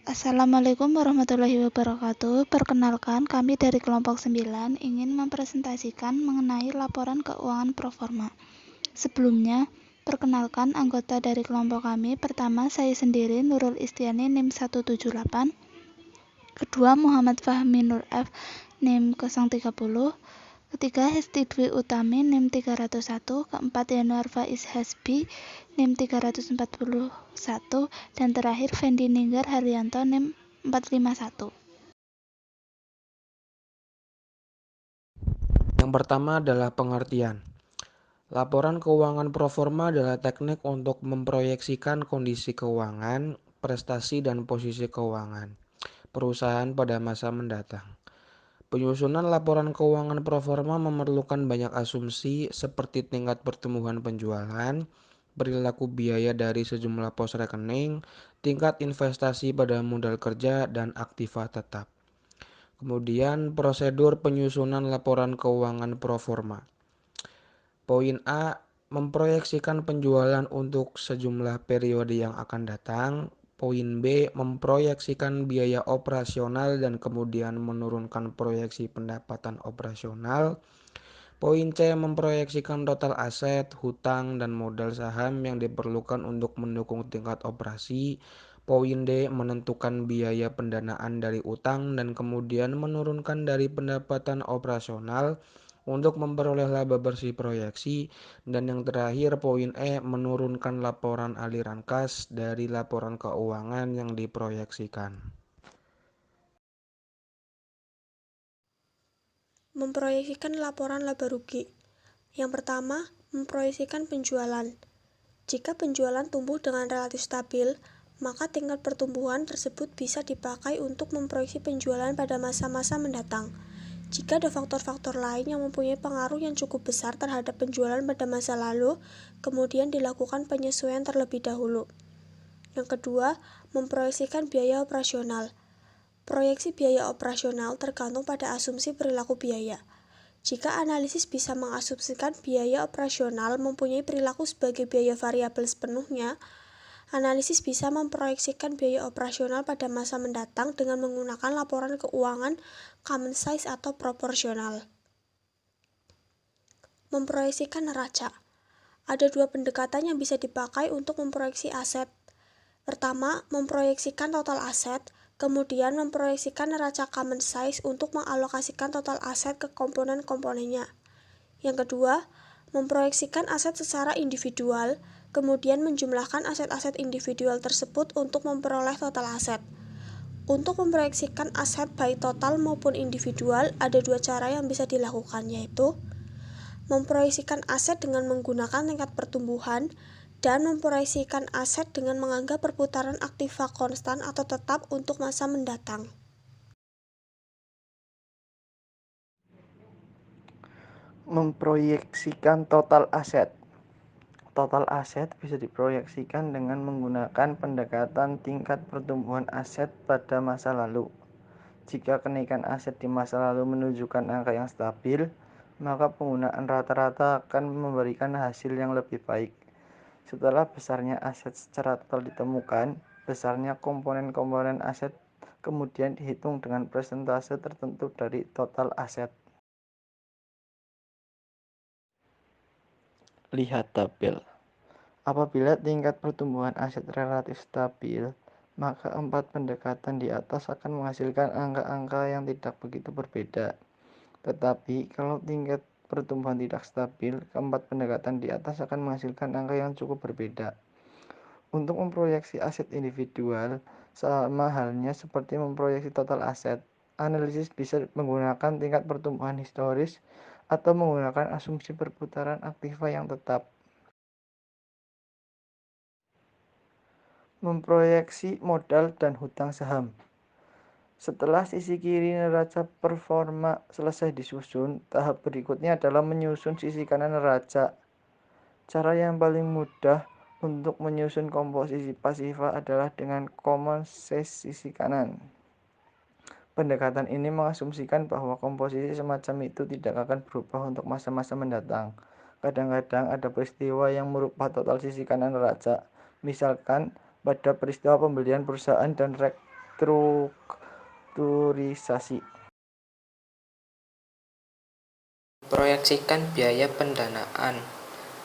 Assalamualaikum warahmatullahi wabarakatuh. Perkenalkan, kami dari kelompok 9 ingin mempresentasikan mengenai laporan keuangan proforma. Sebelumnya, perkenalkan anggota dari kelompok kami. Pertama, saya sendiri Nurul Istiani NIM 178. Kedua, Muhammad Fahmi Nur F NIM 030. Ketiga, Hesti Dwi Utami NIM 301. Keempat, Yanuar Faiz Hasbi NIM 341. Dan terakhir, Fendi Ninggar Haryanto NIM 451. Yang pertama adalah pengertian. Laporan keuangan proforma adalah teknik untuk memproyeksikan kondisi keuangan, prestasi dan posisi keuangan perusahaan pada masa mendatang. Penyusunan laporan keuangan proforma memerlukan banyak asumsi seperti tingkat pertumbuhan penjualan, perilaku biaya dari sejumlah pos rekening, tingkat investasi pada modal kerja, dan aktiva tetap. Kemudian prosedur penyusunan laporan keuangan proforma. Poin A, memproyeksikan penjualan untuk sejumlah periode yang akan datang. Poin B, memproyeksikan biaya operasional dan kemudian menurunkan proyeksi pendapatan operasional. Poin C, memproyeksikan total aset, hutang, dan modal saham yang diperlukan untuk mendukung tingkat operasi. Poin D, menentukan biaya pendanaan dari utang dan kemudian menurunkan dari pendapatan operasional untuk memperoleh laba bersih proyeksi. Dan yang terakhir, poin E, menurunkan laporan aliran kas dari laporan keuangan yang diproyeksikan. Memproyeksikan laporan laba rugi. Yang pertama, memproyeksikan penjualan. Jika penjualan tumbuh dengan relatif stabil, maka tingkat pertumbuhan tersebut bisa dipakai untuk memproyeksi penjualan pada masa-masa mendatang. Jika ada faktor-faktor lain yang mempunyai pengaruh yang cukup besar terhadap penjualan pada masa lalu, kemudian dilakukan penyesuaian terlebih dahulu. Yang kedua, memproyeksikan biaya operasional. Proyeksi biaya operasional tergantung pada asumsi perilaku biaya. Jika analisis bisa mengasumsikan biaya operasional mempunyai perilaku sebagai biaya variabel sepenuhnya, analisis bisa memproyeksikan biaya operasional pada masa mendatang dengan menggunakan laporan keuangan common size atau proporsional. Memproyeksikan neraca. Ada dua pendekatan yang bisa dipakai untuk memproyeksi aset. Pertama, memproyeksikan total aset, kemudian memproyeksikan neraca common size untuk mengalokasikan total aset ke komponen-komponennya. Yang kedua, memproyeksikan aset secara individual, kemudian menjumlahkan aset-aset individual tersebut untuk memperoleh total aset. Untuk memproyeksikan aset baik total maupun individual, ada dua cara yang bisa dilakukan, yaitu memproyeksikan aset dengan menggunakan tingkat pertumbuhan dan memproyeksikan aset dengan menganggap perputaran aktiva konstan atau tetap untuk masa mendatang. Memproyeksikan total aset. Total aset bisa diproyeksikan dengan menggunakan pendekatan tingkat pertumbuhan aset pada masa lalu. Jika kenaikan aset di masa lalu menunjukkan angka yang stabil, maka penggunaan rata-rata akan memberikan hasil yang lebih baik. Setelah besarnya aset secara total ditemukan, besarnya komponen-komponen aset kemudian dihitung dengan persentase tertentu dari total aset. Lihat tabel. Apabila tingkat pertumbuhan aset relatif stabil, maka empat pendekatan di atas akan menghasilkan angka-angka yang tidak begitu berbeda. Tetapi kalau tingkat pertumbuhan tidak stabil, keempat pendekatan di atas akan menghasilkan angka yang cukup berbeda. Untuk memproyeksi aset individual, sama halnya seperti memproyeksi total aset, analisis bisa menggunakan tingkat pertumbuhan historis atau menggunakan asumsi perputaran aktiva yang tetap. Memproyeksi modal dan hutang saham. Setelah sisi kiri neraca performa selesai disusun, tahap berikutnya adalah menyusun sisi kanan neraca. Cara yang paling mudah untuk menyusun komposisi pasiva adalah dengan common size sisi kanan. Pendekatan ini mengasumsikan bahwa komposisi semacam itu tidak akan berubah untuk masa-masa mendatang. Kadang-kadang ada peristiwa yang merubah total sisi kanan neraca. Misalkan pada peristiwa pembelian perusahaan dan restrukturisasi. Proyeksikan biaya pendanaan.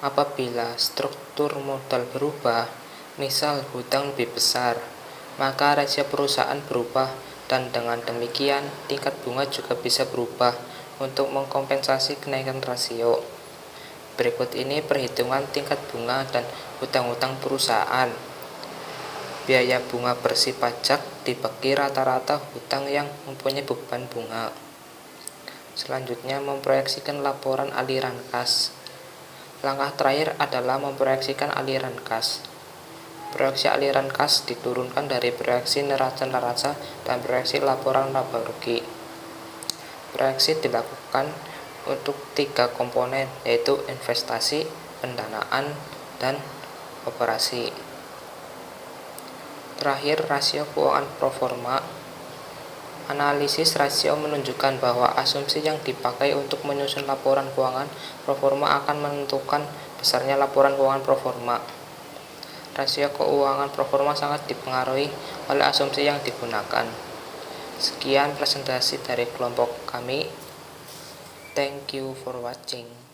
Apabila struktur modal berubah, misal hutang lebih besar, maka rasio perusahaan berubah dan dengan demikian tingkat bunga juga bisa berubah untuk mengkompensasi kenaikan rasio. Berikut ini perhitungan tingkat bunga dan hutang-hutang perusahaan. Biaya bunga bersih pajak dibagi rata-rata hutang yang mempunyai beban bunga. Selanjutnya, memproyeksikan laporan aliran kas. Langkah terakhir adalah memproyeksikan aliran kas. Proyeksi aliran kas diturunkan dari proyeksi neraca dan proyeksi laporan laba rugi. Proyeksi dilakukan untuk 3 komponen, yaitu investasi, pendanaan, dan operasi. Terakhir, rasio keuangan proforma. Analisis rasio menunjukkan bahwa asumsi yang dipakai untuk menyusun laporan keuangan proforma akan menentukan besarnya laporan keuangan proforma. Rasio keuangan proforma sangat dipengaruhi oleh asumsi yang digunakan. Sekian presentasi dari kelompok kami. Thank you for watching.